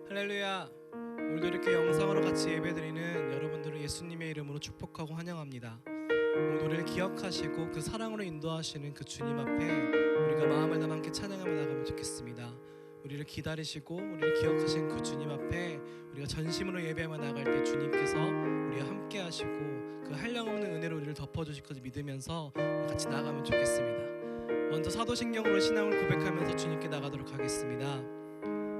할렐루야. 오늘도 이렇게 영상으로 같이 예배드리는 여러분들을 예수님의 이름으로 축복하고 환영합니다. 오늘 노래를 기억하시고 그 사랑으로 인도하시는 그 주님 앞에 우리가 마음을 담아 함께 찬양하며 나가면 좋겠습니다. 우리를 기다리시고 우리를 기억하신 그 주님 앞에 우리가 전심으로 예배하며 나갈 때 주님께서 우리와 함께 하시고 그 한량없는 은혜로 우리를 덮어주실 것을 믿으면서 같이 나가면 좋겠습니다. 먼저 사도신경으로 신앙을 고백하면서 주님께 나가도록 하겠습니다.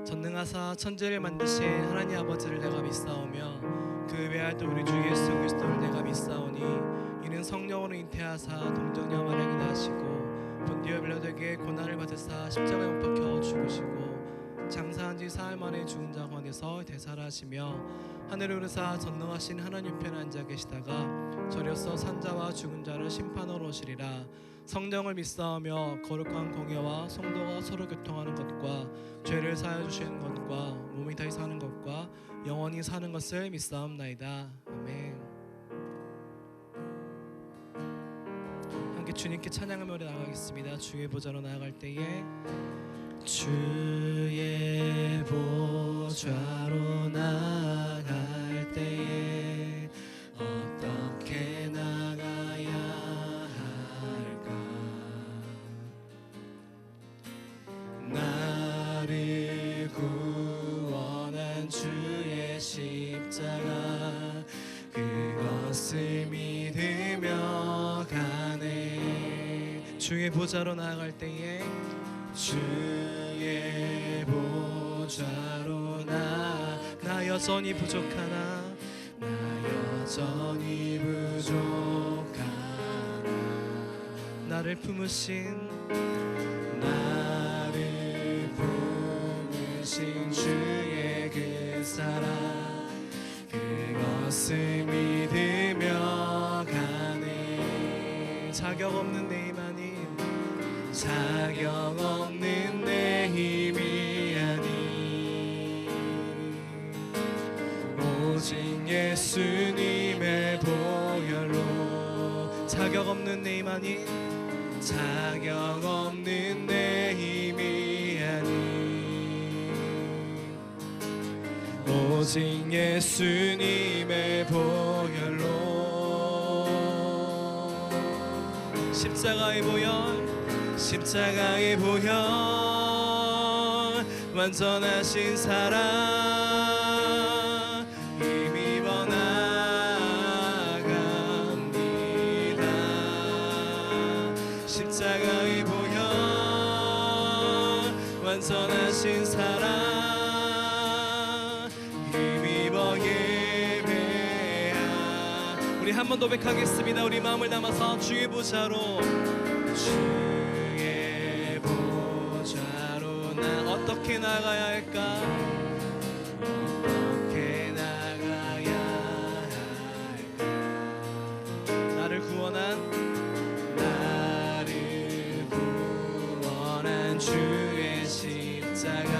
전능하사 천지를 만드신 하나님 아버지를 내가 믿사오며 그 외아들 우리 주 예수 그리스도를 내가 믿사오니 이는 성령으로 잉태하사 동정녀 마리아에게 나시고 본디오 빌라도에게 고난을 받으사 십자가에 못 박혀 죽으시고 장사한 지 사흘 만에 죽은 자 가운데서 되살아나시며 하늘에 오르사 전능하신 하나님 편에 앉아 계시다가 저려서 산자와 죽은 자를 심판하러 오시리라. 성령을 믿사오며 거룩한 공예와 성도가 서로 교통하는 것과 죄를 사하여 주시는 것과 몸이 다시 사는 것과 영원히 사는 것을 믿사옵나이다. 아멘. 함께 주님께 찬양하며 우리 나가겠습니다. 주의 보좌로 나아갈 때에 주의 보좌로 나아갈 때에 어떻게 나가야 할까? 나를 구원한 주의 십자가 그것을 믿으며 가네. 주의 보좌로 나아갈 때에 주의 보좌로 나 여전히 부족하나 나 여전히 부족하나 나를 품으신 주의 그 사랑 그것을 믿으며 가네. 자격 없는 내 힘 아닌 자격 없는 내 힘이 아닌 오직 예수님의 보혈로 자격 없는 내 힘 아닌 자격 없는 내 힘이 아닌 오직 예수님의 보혈로 십자가의 보혈 완전하신 사랑 힘입어 나갑니다. 십자가의 보혈 완전하신 사랑 힘입어 예배하. 우리 한 번 더 고백하겠습니다. 우리 마음을 담아서 주의 보좌로 주의 보좌로 나 어떻게 나가야 할까? 어떻게 나가야 할까? 나를 구원한 주의 십자가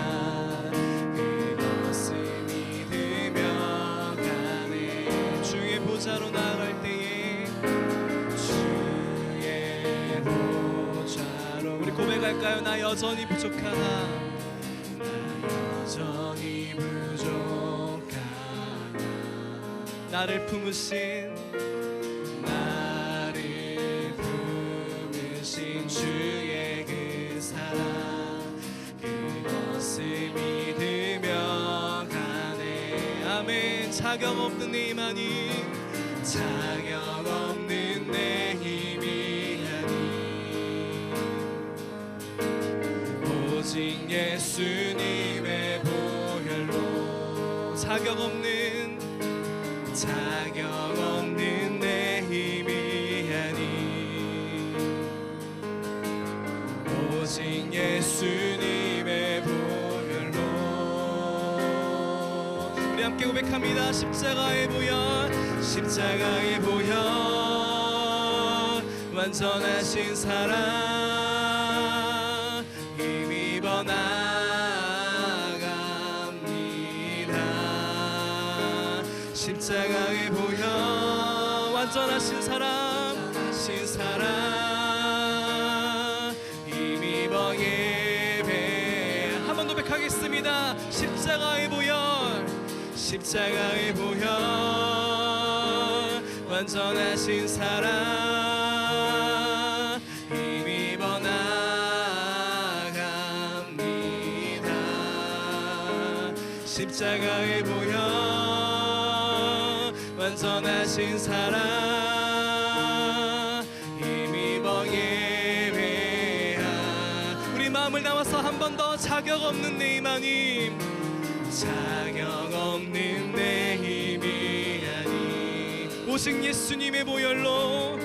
그것을 믿으며 가네. 주의 보좌로 나아갈 때에 주의 보좌로 우리 고백할까요? 나 여전히 부족하다 나 여전히 부족하다 나를 품으신 주의 그 사랑 그것을 믿으며 가네. 아멘. 자격 없는 내 힘 아닌 자격 없는 내 힘이 아닌 오직 예수님의 보혈로 자격 없는 내 힘이 아닌 오직 예수님의 보혈로 우리 함께 고백합니다. 십자가의 보혈 완전하신 사랑 힘입어 나갑니다. 십자가의 보혈 완전하신 사랑 힘입어 예배 한 번 더 고백하겠습니다. 찬양합니다. 십자가의 보혈, 십자가의 보혈, 완전하신 사랑 힘입어 나갑니다. 십자가의 보혈, 완전하신 사랑 힘입어 예배하. 우리 마음을 담아서 한 번 더. 자격 없는 내 힘 아님, 자격 없는 내 힘이 아니, 오직 예수님의 보혈로,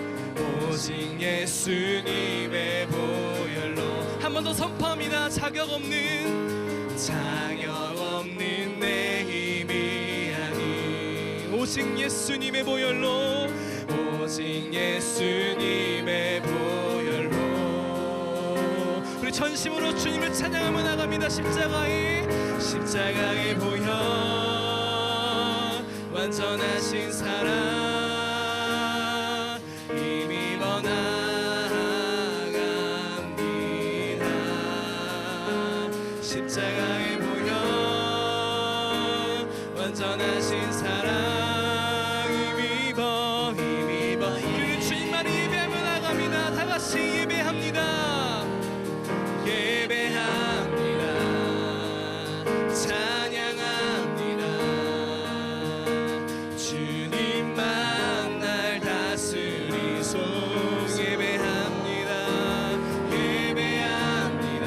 오직 예수님의 보혈로. 한 번 더 선포합니다. 자격 없는, 자격 없는 내 힘이 아니, 오직 예수님의 보혈로, 오직 예수님의 보혈로. 우리 전심으로 주님을 찬양하며 나갑니다. 십자가의 보혈, 완전하신 사랑 힘입어 나갑니다. 십자가의 보혈, 완전하신 사랑 힘입어. 우리는 주님만을 예배하며 나갑니다. 다 같이 예배합니다. 예배합니다. 찬양합니다. 주님만 날 다스리소. 예배합니다. 예배합니다.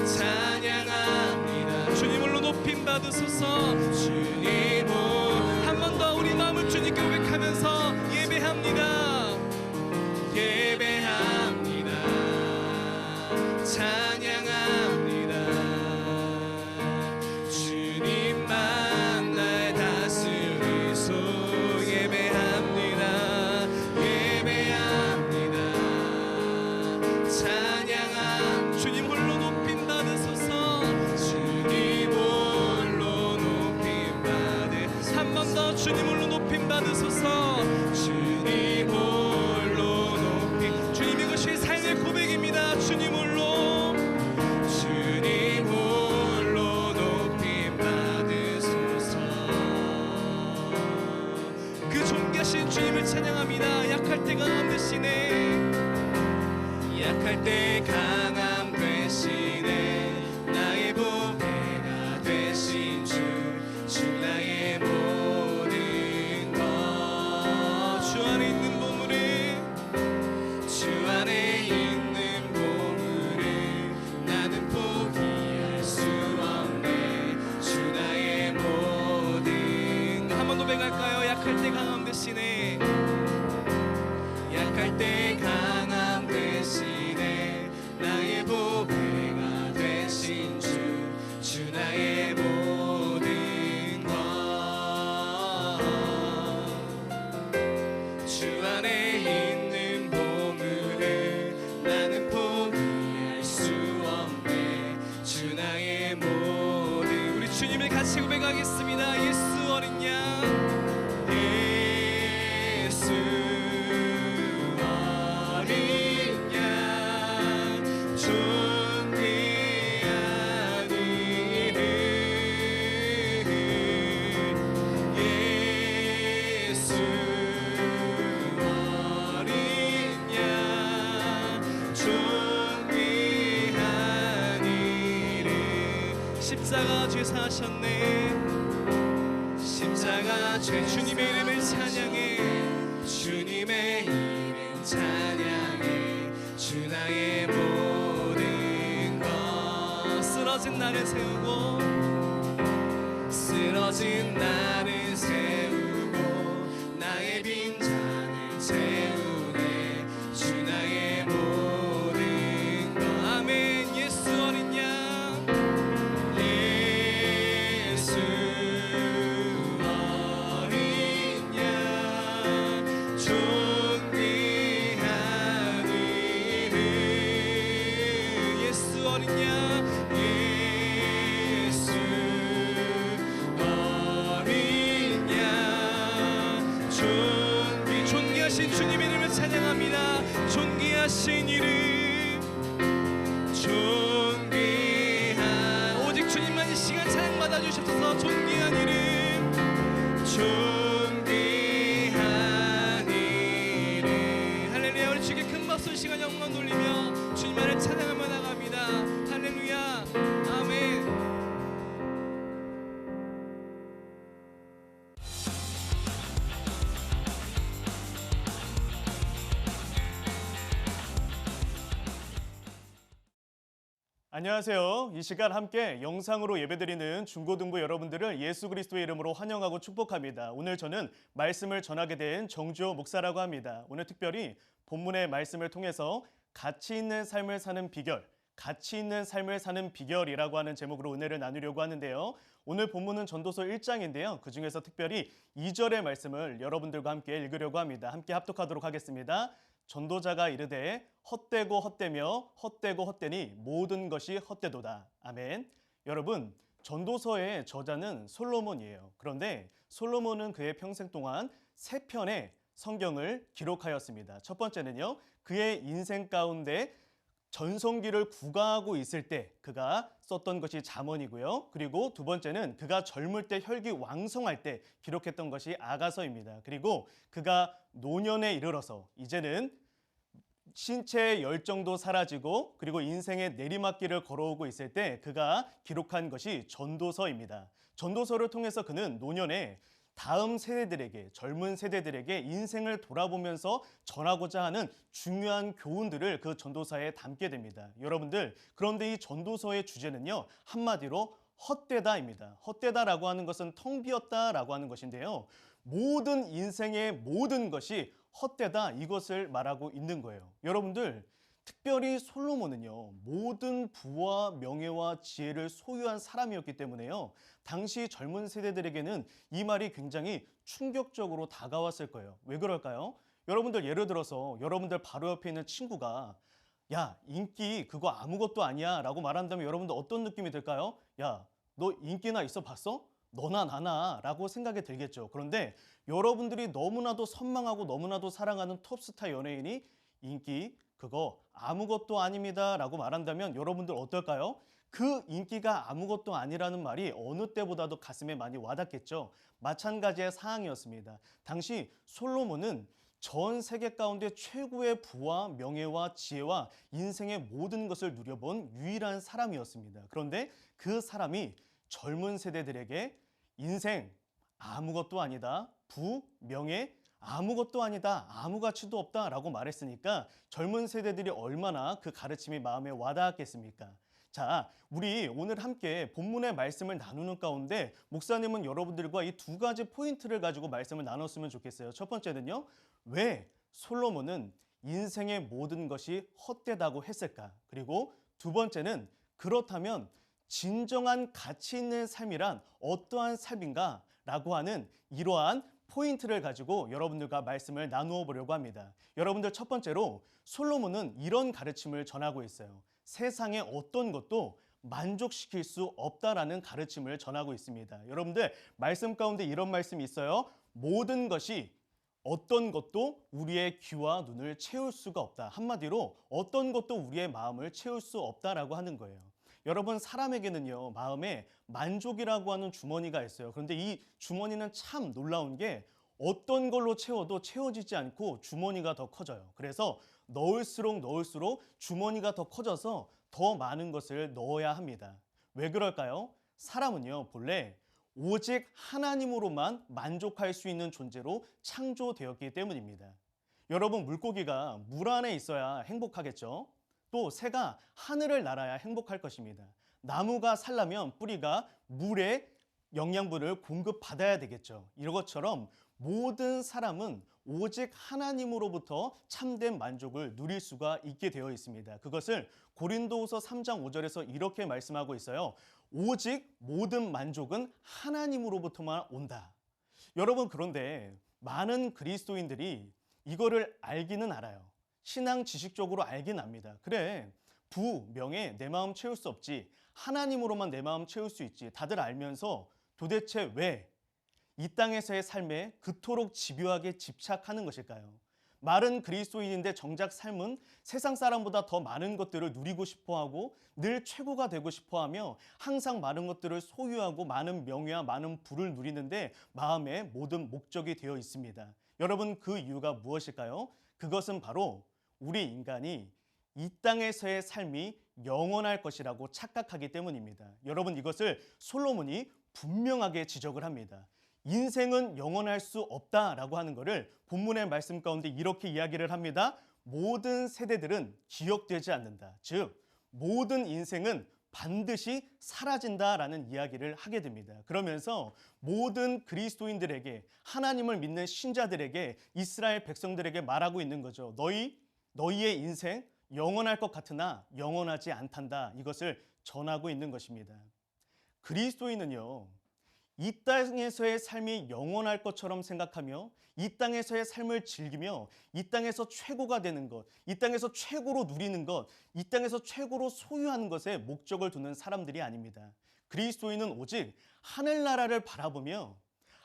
찬양합니다. 주님 홀로 높임 받으소서. 주님 한 번 더 우리 마음을 주님께 고백하면서 예배합니다. 예배합니다. 찬양합니다. 주님만 날 다스리소. 예배합니다. 예배합니다. 찬양합니다. 주님 홀로 높임 받으소서. 주님 홀로 높임 받으소서. 한 번 더. 주님 홀로 높임 받으소서. 주님 홀로 높임. 주님, 이것이 삶의 고백입니다. 주님 홀로, 주님 홀로 높임 받으소서. 그 존귀하신 주님을 찬양합니다. 약할 때 강함 되시네. 약할 때 강함 되시네. 나의 보배가 되신 주, 주 나의 모든 것. 주 안에 있는 보물을, 주 안에 있는 보물을 나는 포기할 수 없네. 주 나의 모든 것. 한 번 고백할까요? 약할 때 강함 되시네. 약할 때 강함 되시네. 나의 보배가 되신 주, 주 나의 모든 것. 주 안에 있는 보물을 나는 포기할 수 없네. 주 나의 모든. 우리 주님을 같이 고백하겠습니다. 예수 어린 양, 예수 어린 양, 존귀한 이름. 예수 어린 양, 존귀한 이름. 십자가 죄 사셨네. 십자가 죄. 주님의 이름을 찬양해. 주님의 이름 찬양해. 주 나의 모든 것. 쓰러진 나를 세우고, 쓰러진 나를 세우고, 나의 빈잔을 채우네. 주 나의 모든 것. 아멘. 예수 어린 양, 예수 어린 양, 존귀한 이름. 예수 어린 양, 예수 어린 양, 존귀하신 주님의 이름을 찬양합니다. 존귀하신 이름, 존귀한. 오직 부르시옵소서. 존귀한 이름, 존귀한 이름. 할렐루야. 우리 주께 큰 박수 시간 영광 돌리며 주님만을 찬양하며 나갑니다. 할렐루야. 아멘. 안녕하세요. 이 시간 함께 영상으로 예배드리는 중고등부 여러분들을 예수 그리스도의 이름으로 환영하고 축복합니다. 오늘 저는 말씀을 전하게 된 정주호 목사라고 합니다. 오늘 특별히 본문의 말씀을 통해서 가치 있는 삶을 사는 비결, 가치 있는 삶을 사는 비결이라고 하는 제목으로 은혜를 나누려고 하는데요. 오늘 본문은 전도서 1장인데요. 그중에서 특별히 2절의 말씀을 여러분들과 함께 읽으려고 합니다. 함께 합독하도록 하겠습니다. 전도자가 이르되 헛되고 헛되며 헛되고 헛되니 모든 것이 헛되도다. 아멘. 여러분, 전도서의 저자는 솔로몬이에요. 그런데 솔로몬은 그의 평생 동안 3편의 성경을 기록하였습니다. 첫 번째는요, 그의 인생 가운데 전성기를 구가하고 있을 때 그가 썼던 것이 잠언이고요. 그리고 두 번째는 그가 젊을 때 혈기 왕성할 때 기록했던 것이 아가서입니다. 그리고 그가 노년에 이르러서 이제는 신체의 열정도 사라지고 그리고 인생의 내리막길을 걸어오고 있을 때 그가 기록한 것이 전도서입니다. 전도서를 통해서 그는 노년에 다음 세대들에게, 젊은 세대들에게 인생을 돌아보면서 전하고자 하는 중요한 교훈들을 그 전도서에 담게 됩니다. 여러분들, 그런데 이 전도서의 주제는요, 한마디로 헛되다입니다. 헛되다라고 하는 것은 텅 비었다라고 하는 것인데요. 모든 인생의 모든 것이 헛되다, 이것을 말하고 있는 거예요. 여러분들, 특별히 솔로몬은요, 모든 부와 명예와 지혜를 소유한 사람이었기 때문에요, 당시 젊은 세대들에게는 이 말이 굉장히 충격적으로 다가왔을 거예요. 왜 그럴까요? 여러분들, 예를 들어서 여러분들 바로 옆에 있는 친구가 야, 인기 그거 아무것도 아니야 라고 말한다면 여러분들 어떤 느낌이 들까요? 야, 너 인기나 있어 봤어? 너나 나나 라고 생각이 들겠죠. 그런데 여러분들이 너무나도 선망하고 너무나도 사랑하는 톱스타 연예인이 인기 그거 아무것도 아닙니다 라고 말한다면 여러분들 어떨까요? 그 인기가 아무것도 아니라는 말이 어느 때보다도 가슴에 많이 와닿겠죠. 마찬가지의 사항이었습니다. 당시 솔로몬은 전 세계 가운데 최고의 부와 명예와 지혜와 인생의 모든 것을 누려본 유일한 사람이었습니다. 그런데 그 사람이 젊은 세대들에게 인생 아무것도 아니다, 부, 명예 아무것도 아니다, 아무 가치도 없다 라고 말했으니까 젊은 세대들이 얼마나 그 가르침이 마음에 와닿았겠습니까? 자, 우리 오늘 함께 본문의 말씀을 나누는 가운데 목사님은 여러분들과 이 두 가지 포인트를 가지고 말씀을 나눴으면 좋겠어요. 첫 번째는요, 왜 솔로몬은 인생의 모든 것이 헛되다고 했을까? 그리고 두 번째는 그렇다면 진정한 가치 있는 삶이란 어떠한 삶인가? 라고 하는 이러한 포인트를 가지고 여러분들과 말씀을 나누어 보려고 합니다. 여러분들, 첫 번째로 솔로몬은 이런 가르침을 전하고 있어요. 세상의 어떤 것도 만족시킬 수 없다라는 가르침을 전하고 있습니다. 여러분들, 말씀 가운데 이런 말씀이 있어요. 모든 것이 어떤 것도 우리의 귀와 눈을 채울 수가 없다. 한마디로 어떤 것도 우리의 마음을 채울 수 없다라고 하는 거예요. 여러분, 사람에게는요, 마음에 만족이라고 하는 주머니가 있어요. 그런데 이 주머니는 참 놀라운 게 어떤 걸로 채워도 채워지지 않고 주머니가 더 커져요. 그래서 넣을수록 주머니가 더 커져서 더 많은 것을 넣어야 합니다. 왜 그럴까요? 사람은요, 본래 오직 하나님으로만 만족할 수 있는 존재로 창조되었기 때문입니다. 여러분, 물고기가 물 안에 있어야 행복하겠죠? 또 새가 하늘을 날아야 행복할 것입니다. 나무가 살려면 뿌리가 물의 영양분을 공급받아야 되겠죠. 이런 것처럼 모든 사람은 오직 하나님으로부터 참된 만족을 누릴 수가 있게 되어 있습니다. 그것을 고린도후서 3장 5절에서 이렇게 말씀하고 있어요. 오직 모든 만족은 하나님으로부터만 온다. 여러분, 그런데 많은 그리스도인들이 이거를 알기는 알아요. 신앙 지식적으로 알긴 압니다. 그래, 부, 명예 내 마음 채울 수 없지, 하나님으로만 내 마음 채울 수 있지, 다들 알면서 도대체 왜 이 땅에서의 삶에 그토록 집요하게 집착하는 것일까요? 말은 그리스도인인데 정작 삶은 세상 사람보다 더 많은 것들을 누리고 싶어하고 늘 최고가 되고 싶어하며 항상 많은 것들을 소유하고 많은 명예와 많은 부를 누리는데 마음의 모든 목적이 되어 있습니다. 여러분, 그 이유가 무엇일까요? 그것은 바로 우리 인간이 이 땅에서의 삶이 영원할 것이라고 착각하기 때문입니다. 여러분, 이것을 솔로몬이 분명하게 지적을 합니다. 인생은 영원할 수 없다라고 하는 것을 본문의 말씀 가운데 이렇게 이야기를 합니다. 모든 세대들은 기억되지 않는다. 즉, 모든 인생은 반드시 사라진다라는 이야기를 하게 됩니다. 그러면서 모든 그리스도인들에게, 하나님을 믿는 신자들에게, 이스라엘 백성들에게 말하고 있는 거죠. 너희의 인생 영원할 것 같으나 영원하지 않단다. 이것을 전하고 있는 것입니다. 그리스도인은요, 이 땅에서의 삶이 영원할 것처럼 생각하며 이 땅에서의 삶을 즐기며 이 땅에서 최고가 되는 것, 이 땅에서 최고로 누리는 것, 이 땅에서 최고로 소유하는 것에 목적을 두는 사람들이 아닙니다. 그리스도인은 오직 하늘나라를 바라보며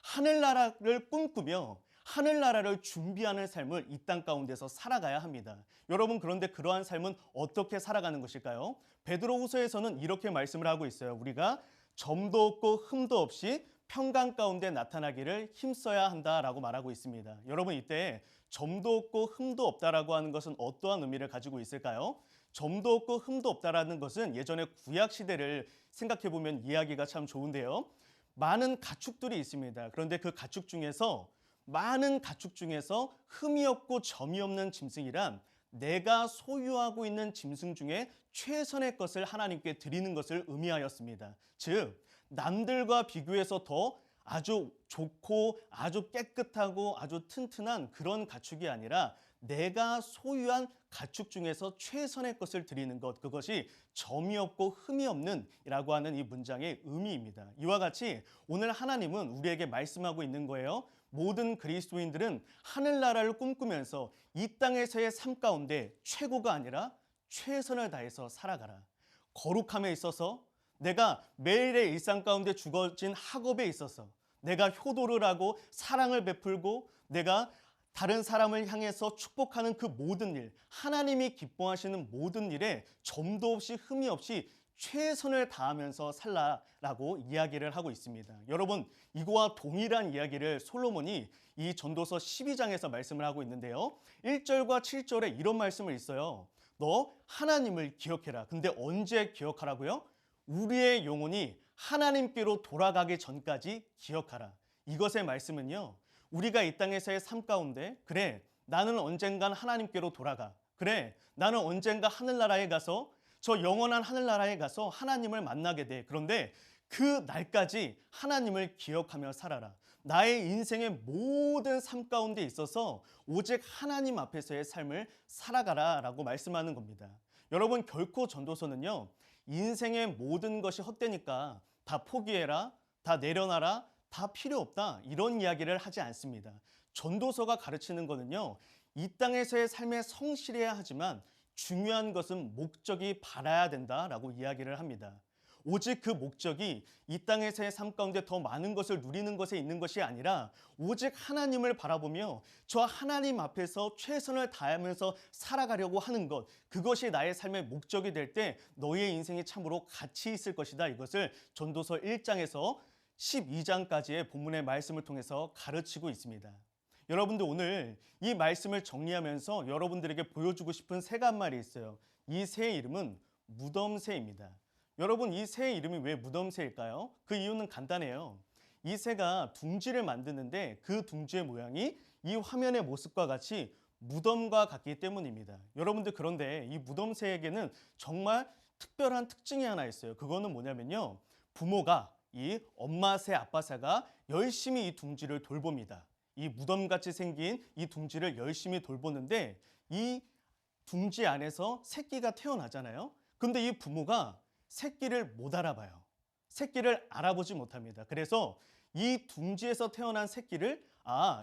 하늘나라를 꿈꾸며 하늘나라를 준비하는 삶을 이 땅 가운데서 살아가야 합니다. 여러분, 그런데 그러한 삶은 어떻게 살아가는 것일까요? 베드로후서에서는 이렇게 말씀을 하고 있어요. 우리가 점도 없고 흠도 없이 평강 가운데 나타나기를 힘써야 한다라고 말하고 있습니다. 여러분, 이때 점도 없고 흠도 없다라고 하는 것은 어떠한 의미를 가지고 있을까요? 점도 없고 흠도 없다라는 것은 예전에 구약 시대를 생각해 보면 이야기가 참 좋은데요. 많은 가축들이 있습니다. 그런데 그 가축 중에서 많은 가축 중에서 흠이 없고 점이 없는 짐승이란 내가 소유하고 있는 짐승 중에 최선의 것을 하나님께 드리는 것을 의미하였습니다. 즉, 남들과 비교해서 더 아주 좋고 아주 깨끗하고 아주 튼튼한 그런 가축이 아니라 내가 소유한 가축 중에서 최선의 것을 드리는 것, 그것이 점이 없고 흠이 없는 이라고 하는 이 문장의 의미입니다. 이와 같이 오늘 하나님은 우리에게 말씀하고 있는 거예요. 모든 그리스도인들은 하늘나라를 꿈꾸면서 이 땅에서의 삶 가운데 최고가 아니라 최선을 다해서 살아가라. 거룩함에 있어서, 내가 매일의 일상 가운데 주어진 학업에 있어서, 내가 효도를 하고 사랑을 베풀고 내가 다른 사람을 향해서 축복하는 그 모든 일, 하나님이 기뻐하시는 모든 일에 점도 없이 흠이 없이 최선을 다하면서 살라라고 이야기를 하고 있습니다. 여러분, 이거와 동일한 이야기를 솔로몬이 이 전도서 12장에서 말씀을 하고 있는데요. 1절과 7절에 이런 말씀을 있어요. 너 하나님을 기억해라. 근데 언제 기억하라고요? 우리의 영혼이 하나님께로 돌아가기 전까지 기억하라. 이것의 말씀은요, 우리가 이 땅에서의 삶 가운데, 그래, 나는 언젠간 하나님께로 돌아가. 그래, 나는 언젠가 하늘나라에 가서, 저 영원한 하늘나라에 가서 하나님을 만나게 돼. 그런데 그 날까지 하나님을 기억하며 살아라. 나의 인생의 모든 삶 가운데 있어서 오직 하나님 앞에서의 삶을 살아가라 라고 말씀하는 겁니다. 여러분, 결코 전도서는요, 인생의 모든 것이 헛되니까 다 포기해라, 다 내려놔라, 다 필요 없다, 이런 이야기를 하지 않습니다. 전도서가 가르치는 거는요, 이 땅에서의 삶에 성실해야 하지만 중요한 것은 목적이 바라야 된다라고 이야기를 합니다. 오직 그 목적이 이 땅에서의 삶 가운데 더 많은 것을 누리는 것에 있는 것이 아니라 오직 하나님을 바라보며 저 하나님 앞에서 최선을 다하면서 살아가려고 하는 것, 그것이 나의 삶의 목적이 될 때 너의 인생이 참으로 가치 있을 것이다. 이것을 전도서 1장에서 12장까지의 본문의 말씀을 통해서 가르치고 있습니다. 여러분들, 오늘 이 말씀을 정리하면서 여러분들에게 보여주고 싶은 새가 한 마리 있어요. 이 새의 이름은 무덤새입니다. 여러분, 이 새의 이름이 왜 무덤새일까요? 그 이유는 간단해요. 이 새가 둥지를 만드는데 그 둥지의 모양이 이 화면의 모습과 같이 무덤과 같기 때문입니다. 여러분들, 그런데 이 무덤새에게는 정말 특별한 특징이 하나 있어요. 그거는 뭐냐면요, 부모가, 이 엄마 새, 아빠 새가 열심히 이 둥지를 돌봅니다. 이 무덤같이 생긴 이 둥지를 열심히 돌보는데 이 둥지 안에서 새끼가 태어나잖아요. 근데 이 부모가 새끼를 못 알아봐요. 새끼를 알아보지 못합니다. 그래서 이 둥지에서 태어난 새끼를,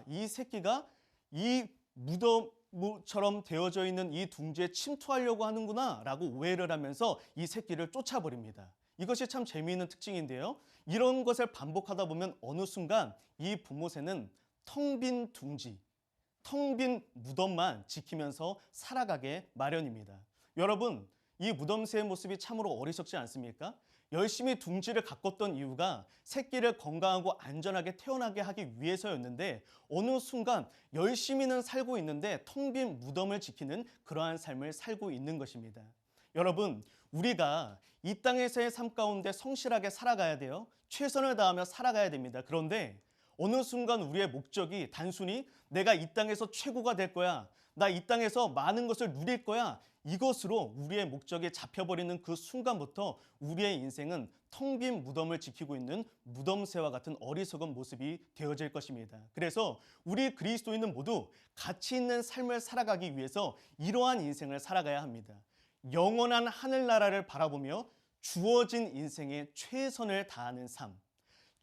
이 새끼가 이 무덤처럼 되어져 있는 이 둥지에 침투하려고 하는구나 라고 오해를 하면서 이 새끼를 쫓아버립니다. 이것이 참 재미있는 특징인데요. 이런 것을 반복하다 보면 어느 순간 이 부모새는 텅 빈 둥지, 텅 빈 무덤만 지키면서 살아가게 마련입니다. 여러분, 이 무덤새의 모습이 참으로 어리석지 않습니까? 열심히 둥지를 가꿨던 이유가 새끼를 건강하고 안전하게 태어나게 하기 위해서였는데 어느 순간 열심히는 살고 있는데 텅 빈 무덤을 지키는 그러한 삶을 살고 있는 것입니다. 여러분, 우리가 이 땅에서의 삶 가운데 성실하게 살아가야 돼요. 최선을 다하며 살아가야 됩니다. 그런데 어느 순간 우리의 목적이 단순히 내가 이 땅에서 최고가 될 거야, 나 이 땅에서 많은 것을 누릴 거야, 이것으로 우리의 목적에 잡혀버리는 그 순간부터 우리의 인생은 텅 빈 무덤을 지키고 있는 무덤새와 같은 어리석은 모습이 되어질 것입니다. 그래서 우리 그리스도인은 모두 가치 있는 삶을 살아가기 위해서 이러한 인생을 살아가야 합니다. 영원한 하늘나라를 바라보며 주어진 인생에 최선을 다하는 삶.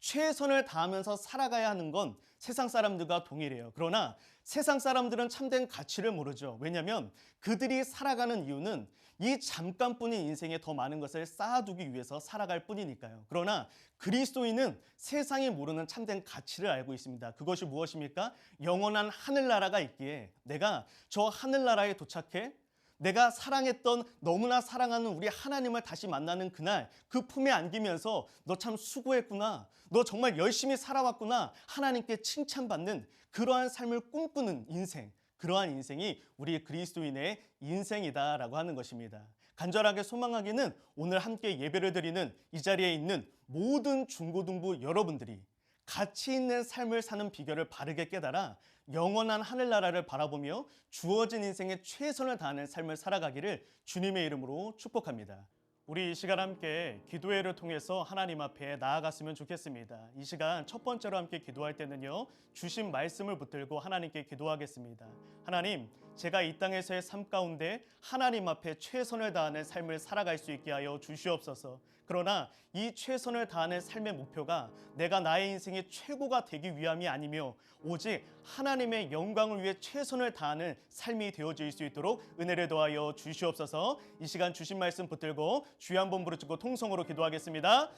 최선을 다하면서 살아가야 하는 건 세상 사람들과 동일해요. 그러나 세상 사람들은 참된 가치를 모르죠. 왜냐하면 그들이 살아가는 이유는 이 잠깐뿐인 인생에 더 많은 것을 쌓아두기 위해서 살아갈 뿐이니까요. 그러나 그리스도인은 세상이 모르는 참된 가치를 알고 있습니다. 그것이 무엇입니까? 영원한 하늘나라가 있기에 내가 저 하늘나라에 도착해 내가 사랑했던, 너무나 사랑하는 우리 하나님을 다시 만나는 그날 그 품에 안기면서 너 참 수고했구나, 너 정말 열심히 살아왔구나, 하나님께 칭찬받는 그러한 삶을 꿈꾸는 인생, 그러한 인생이 우리 그리스도인의 인생이다라고 하는 것입니다. 간절하게 소망하기는 오늘 함께 예배를 드리는 이 자리에 있는 모든 중고등부 여러분들이 가치 있는 삶을 사는 비결을 바르게 깨달아 영원한 하늘나라를 바라보며 주어진 인생에 최선을 다하는 삶을 살아가기를 주님의 이름으로 축복합니다. 우리 이 시간 함께 기도회를 통해서 하나님 앞에 나아갔으면 좋겠습니다. 이 시간 첫 번째로 함께 기도할 때는요, 주신 말씀을 붙들고 하나님께 기도하겠습니다. 하나님, 제가 이 땅에서의 삶 가운데 하나님 앞에 최선을 다하는 삶을 살아갈 수 있게 하여 주시옵소서. 그러나 이 최선을 다하는 삶의 목표가 내가 나의 인생의 최고가 되기 위함이 아니며 오직 하나님의 영광을 위해 최선을 다하는 삶이 되어질 수 있도록 은혜를 더하여 주시옵소서. 이 시간 주신 말씀 붙들고 주여 한번 부르짖고 통성으로 기도하겠습니다.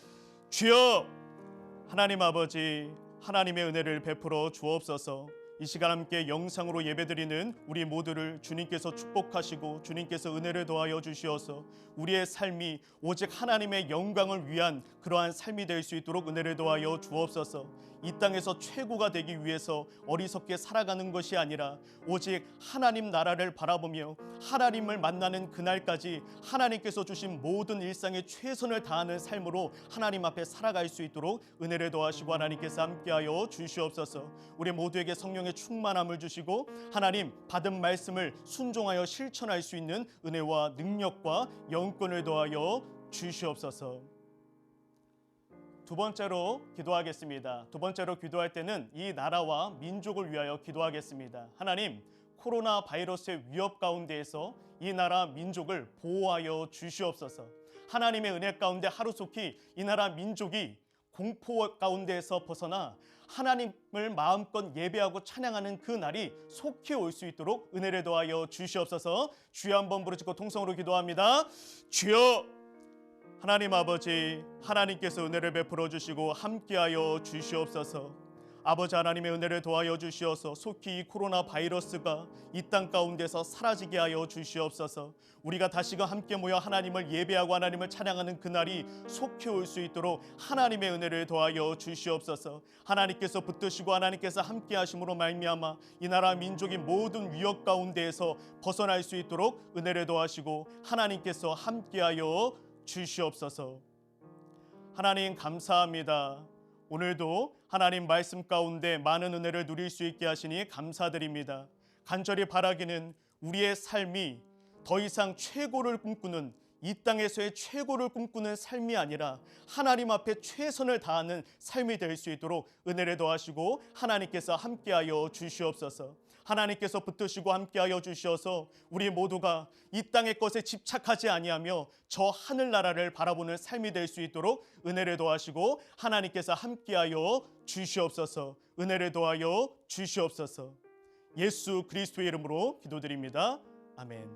주여, 하나님 아버지, 하나님의 은혜를 베풀어 주옵소서. 이 시간 함께 영상으로 예배드리는 우리 모두를 주님께서 축복하시고 주님께서 은혜를 더하여 주시어서 우리의 삶이 오직 하나님의 영광을 위한 그러한 삶이 될 수 있도록 은혜를 더하여 주옵소서. 이 땅에서 최고가 되기 위해서 어리석게 살아가는 것이 아니라 오직 하나님 나라를 바라보며 하나님을 만나는 그날까지 하나님께서 주신 모든 일상에 최선을 다하는 삶으로 하나님 앞에 살아갈 수 있도록 은혜를 더하시고 하나님께서 함께하여 주시옵소서. 우리 모두에게 성령의 충만함을 주시고 하나님 받은 말씀을 순종하여 실천할 수 있는 은혜와 능력과 영권을 더하여 주시옵소서. 두 번째로 기도하겠습니다. 두 번째로 기도할 때는 이 나라와 민족을 위하여 기도하겠습니다. 하나님, 코로나 바이러스의 위협 가운데에서 이 나라 민족을 보호하여 주시옵소서. 하나님의 은혜 가운데 하루속히 이 나라 민족이 공포 가운데에서 벗어나 하나님을 마음껏 예배하고 찬양하는 그 날이 속히 올 수 있도록 은혜를 더하여 주시옵소서. 주여 한번 부르짖고 통성으로 기도합니다. 주여, 하나님 아버지, 하나님께서 은혜를 베풀어 주시고 함께하여 주시옵소서. 아버지 하나님의 은혜를 도와여 주시어서 속히 이 코로나 바이러스가 이 땅 가운데서 사라지게 하여 주시옵소서. 우리가 다시금 함께 모여 하나님을 예배하고 하나님을 찬양하는 그날이 속히 올 수 있도록 하나님의 은혜를 도와여 주시옵소서. 하나님께서 붙드시고 하나님께서 함께 하심으로 말미암아 이 나라 민족이 모든 위협 가운데에서 벗어날 수 있도록 은혜를 도와시고 하나님께서 함께하여 주시옵소서. 하나님 감사합니다. 오늘도 하나님 말씀 가운데 많은 은혜를 누릴 수 있게 하시니 감사드립니다. 간절히 바라기는 우리의 삶이 더 이상 최고를 꿈꾸는, 이 땅에서의 최고를 꿈꾸는 삶이 아니라 하나님 앞에 최선을 다하는 삶이 될 수 있도록 은혜를 더하시고 하나님께서 함께하여 주시옵소서. 하나님께서 붙드시고 함께하여 주셔서 우리 모두가 이 땅의 것에 집착하지 아니하며 저 하늘나라를 바라보는 삶이 될 수 있도록 은혜를 더하시고 하나님께서 함께하여 주시옵소서. 은혜를 더하여 주시옵소서. 예수 그리스도의 이름으로 기도드립니다. 아멘.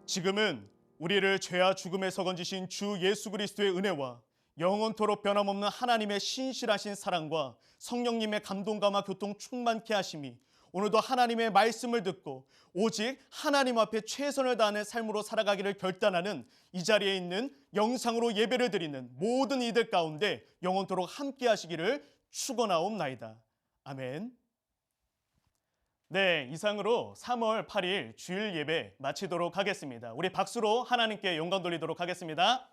지금은 우리를 죄와 죽음에서 건지신 주 예수 그리스도의 은혜와 영원토록 변함없는 하나님의 신실하신 사랑과 성령님의 감동감화 교통 충만케 하심이 오늘도 하나님의 말씀을 듣고 오직 하나님 앞에 최선을 다하는 삶으로 살아가기를 결단하는 이 자리에 있는 영상으로 예배를 드리는 모든 이들 가운데 영원토록 함께 하시기를 축원하옵나이다. 아멘. 네, 이상으로 3월 8일 주일 예배 마치도록 하겠습니다. 우리 박수로 하나님께 영광 돌리도록 하겠습니다.